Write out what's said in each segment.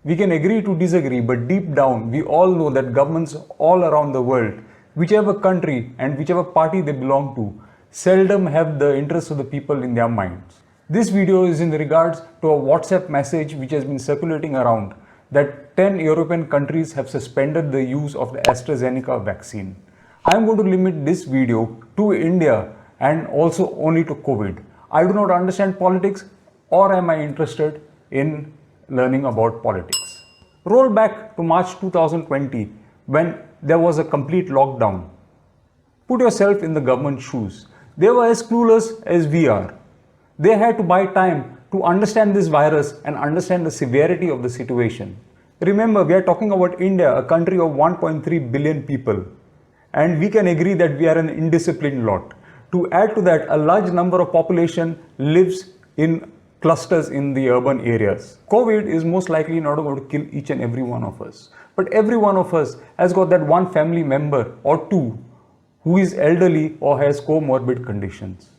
We can agree to disagree, but deep down, we all know that governments all around the world, whichever country and whichever party they belong to, seldom have the interests of the people in their minds. This video is in regards to a WhatsApp message which has been circulating around that 10 European countries have suspended the use of the AstraZeneca vaccine. I am going to limit this video to India and also only to COVID. I do not understand politics, or am I interested in learning about politics. Roll back to March 2020 when there was a complete lockdown. Put yourself in the government's shoes. They were as clueless as we are. They had to buy time to understand this virus and understand the severity of the situation. Remember, we are talking about India, a country of 1.3 billion people. And we can agree that we are an indisciplined lot. To add to that, a large number of population lives in clusters in the urban areas. COVID is most likely not going to kill each and every one of us. But every one of us has got that one family member or two who is elderly or has comorbid conditions.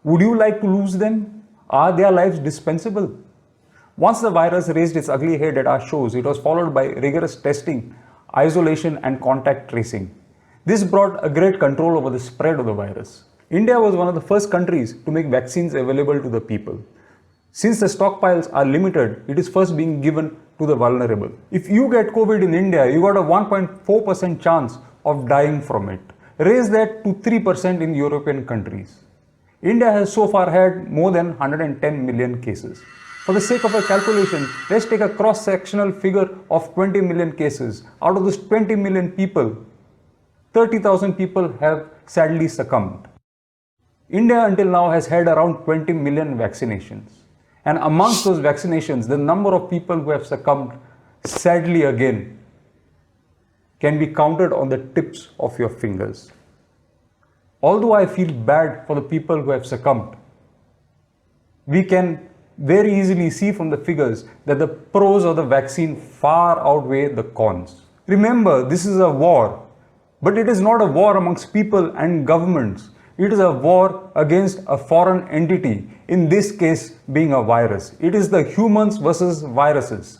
Would you like to lose them? Are their lives dispensable? Once the virus raised its ugly head at our shows, it was followed by rigorous testing, isolation and contact tracing. This brought a great control over the spread of the virus. India was one of the first countries to make vaccines available to the people. Since the stockpiles are limited, it is first being given to the vulnerable. If you get COVID in India, you got a 1.4% chance of dying from it. Raise that to 3% in European countries. India has so far had more than 110 million cases. For the sake of a calculation, let's take a cross-sectional figure of 20 million cases. Out of those 20 million people, 30,000 people have sadly succumbed. India until now has had around 20 million vaccinations. And amongst those vaccinations, the number of people who have succumbed, sadly again, can be counted on the tips of your fingers. Although I feel bad for the people who have succumbed, we can very easily see from the figures that the pros of the vaccine far outweigh the cons. Remember, this is a war, but it is not a war amongst people and governments. It is a war against a foreign entity, in this case being a virus. It is the humans versus viruses.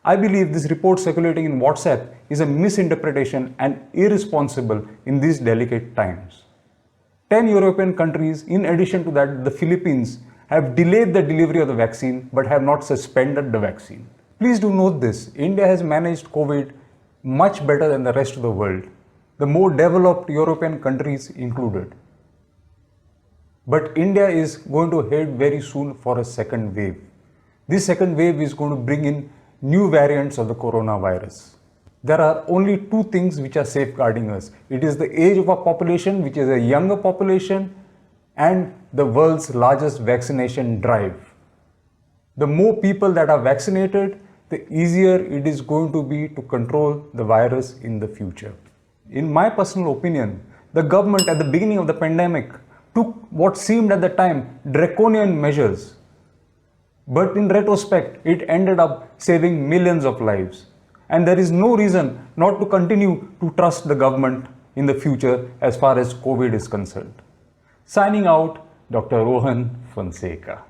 I believe this report circulating in WhatsApp is a misinterpretation and irresponsible in these delicate times. 10 European countries, in addition to that, the Philippines, have delayed the delivery of the vaccine but have not suspended the vaccine. Please do note this, India has managed COVID much better than the rest of the world, the more developed European countries included. But India is going to head very soon for a second wave. This second wave is going to bring in new variants of the coronavirus. There are only two things which are safeguarding us. It is the age of our population, which is a younger population, and the world's largest vaccination drive. The more people that are vaccinated, the easier it is going to be to control the virus in the future. In my personal opinion, the government at the beginning of the pandemic took what seemed at the time draconian measures. But in retrospect, it ended up saving millions of lives. And there is no reason not to continue to trust the government in the future as far as COVID is concerned. Signing out, Dr. Rohan Fonseca.